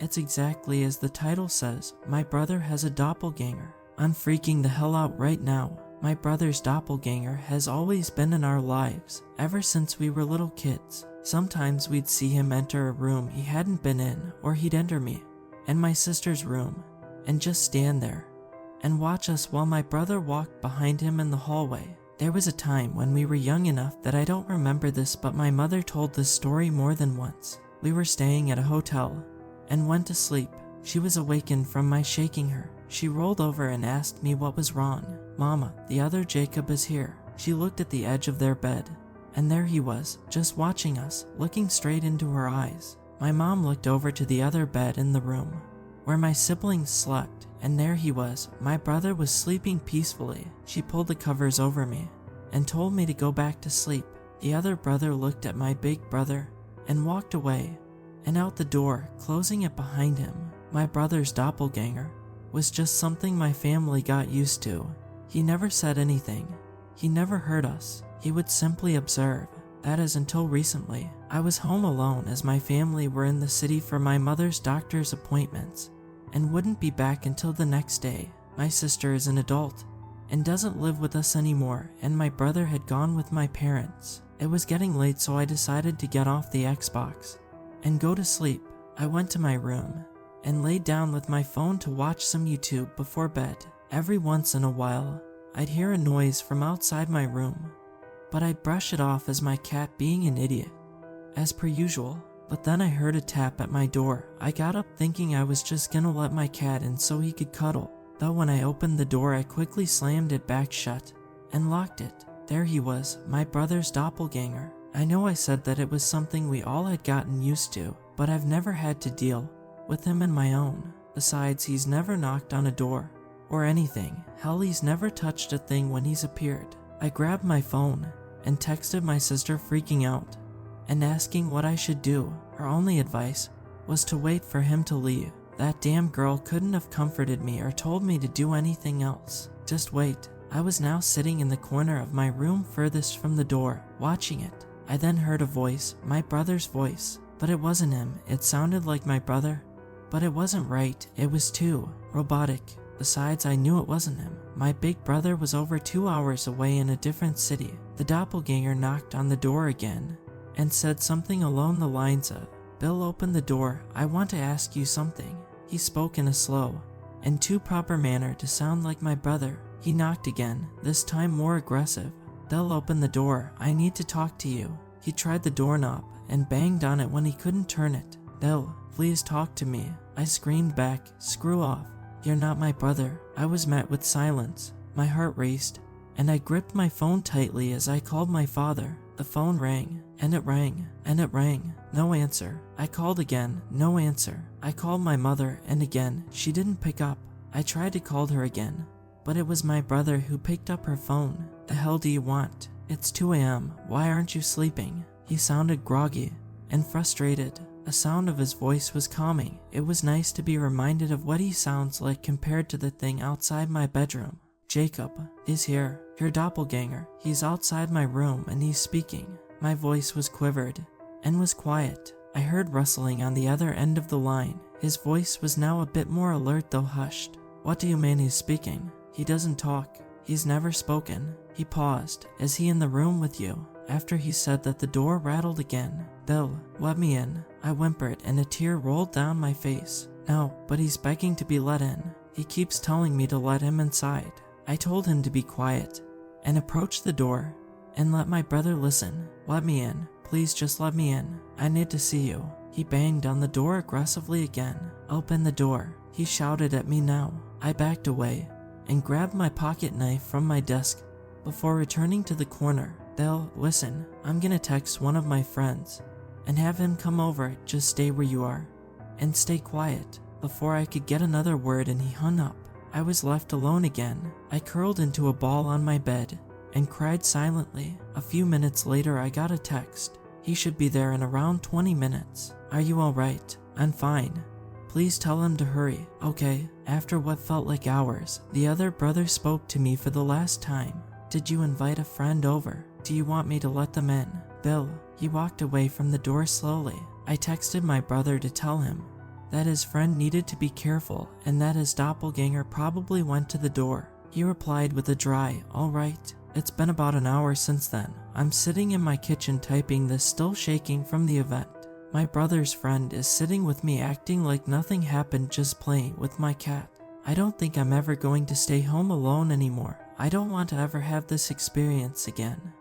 It's exactly as the title says. My brother has a doppelganger. I'm freaking the hell out right now. My brother's doppelganger has always been in our lives, ever since we were little kids. Sometimes we'd see him enter a room he hadn't been in, or he'd enter me and my sister's room and just stand there and watch us while my brother walked behind him in the hallway. There was a time when we were young enough that I don't remember this, but my mother told this story more than once. We were staying at a hotel and went to sleep. She was awakened from my shaking her. She rolled over and asked me what was wrong. "Mama, the other Jacob is here." She looked at the edge of their bed, and there he was, just watching us, looking straight into her eyes. My mom looked over to the other bed in the room where my siblings slept, and there he was. My brother was sleeping peacefully. She pulled the covers over me and told me to go back to sleep. The other brother looked at my big brother and walked away and out the door, closing it behind him. My brother's doppelganger was just something my family got used to. He never said anything. He never hurt us. He would simply observe. That is until recently. I was home alone as my family were in the city for my mother's doctor's appointments and wouldn't be back until the next day. My sister is an adult and doesn't live with us anymore, and my brother had gone with my parents. It was getting late, so I decided to get off the Xbox and go to sleep. I went to my room and laid down with my phone to watch some YouTube before bed. Every once in a while, I'd hear a noise from outside my room, but I'd brush it off as my cat being an idiot, as per usual. But then I heard a tap at my door. I got up thinking I was just gonna let my cat in so he could cuddle. Though when I opened the door, I quickly slammed it back shut and locked it. There he was, my brother's doppelganger. I know I said that it was something we all had gotten used to, but I've never had to deal with him in my own. Besides, he's never knocked on a door or anything. Hell, he's never touched a thing when he's appeared. I grabbed my phone and texted my sister, freaking out and asking what I should do. Her only advice was to wait for him to leave. That damn girl couldn't have comforted me or told me to do anything else. Just wait. I was now sitting in the corner of my room furthest from the door, watching it. I then heard a voice, my brother's voice, but it wasn't him. It sounded like my brother, but it wasn't right. It was too robotic. Besides, I knew it wasn't him. My big brother was over 2 hours away in a different city. The doppelganger knocked on the door again and said something along the lines of, "Bill, open the door. I want to ask you something." He spoke in a slow and too proper manner to sound like my brother. He knocked again, this time more aggressive. "Bill, open the door. I need to talk to you." He tried the doorknob and banged on it when he couldn't turn it. "Bill, please talk to me." I screamed back, "Screw off. You're not my brother." I was met with silence. My heart raced, and I gripped my phone tightly as I called my father. The phone rang, and it rang, and it rang. No answer. I called again, no answer. I called my mother, and again, she didn't pick up. I tried to call her again, but it was my brother who picked up her phone. "The hell do you want? It's 2 a.m. Why aren't you sleeping?" He sounded groggy and frustrated. The sound of his voice was calming. It was nice to be reminded of what he sounds like compared to the thing outside my bedroom. "Jacob is here, your doppelganger. He's outside my room and he's speaking." My voice was quivered and was quiet. I heard rustling on the other end of the line. His voice was now a bit more alert, though hushed. "What do you mean he's speaking? He doesn't talk. He's never spoken." He paused. "Is he in the room with you?" After he said that, the door rattled again. "Bill, let me in." I whimpered and a tear rolled down my face. "No, but he's begging to be let in. He keeps telling me to let him inside." I told him to be quiet and approach the door and let my brother listen. "Let me in. Please just let me in. I need to see you." He banged on the door aggressively again. "Open the door," he shouted at me now. I backed away and grabbed my pocket knife from my desk before returning to the corner. "Bill, listen, I'm gonna text one of my friends and have him come over. Just stay where you are and stay quiet." Before I could get another word and he hung up. I was left alone again. I curled into a ball on my bed and cried silently. A few minutes later, I got a text. "He should be there in around 20 minutes. Are you alright?" "I'm fine. Please tell him to hurry." "Okay." After what felt like hours, the other brother spoke to me for the last time. "Did you invite a friend over? Do you want me to let them in?" "Bill." He walked away from the door slowly. I texted my brother to tell him that his friend needed to be careful and that his doppelganger probably went to the door. He replied with a dry, "Alright." It's been about an hour since then. I'm sitting in my kitchen typing this, still shaking from the event. My brother's friend is sitting with me acting like nothing happened, just playing with my cat. I don't think I'm ever going to stay home alone anymore. I don't want to ever have this experience again.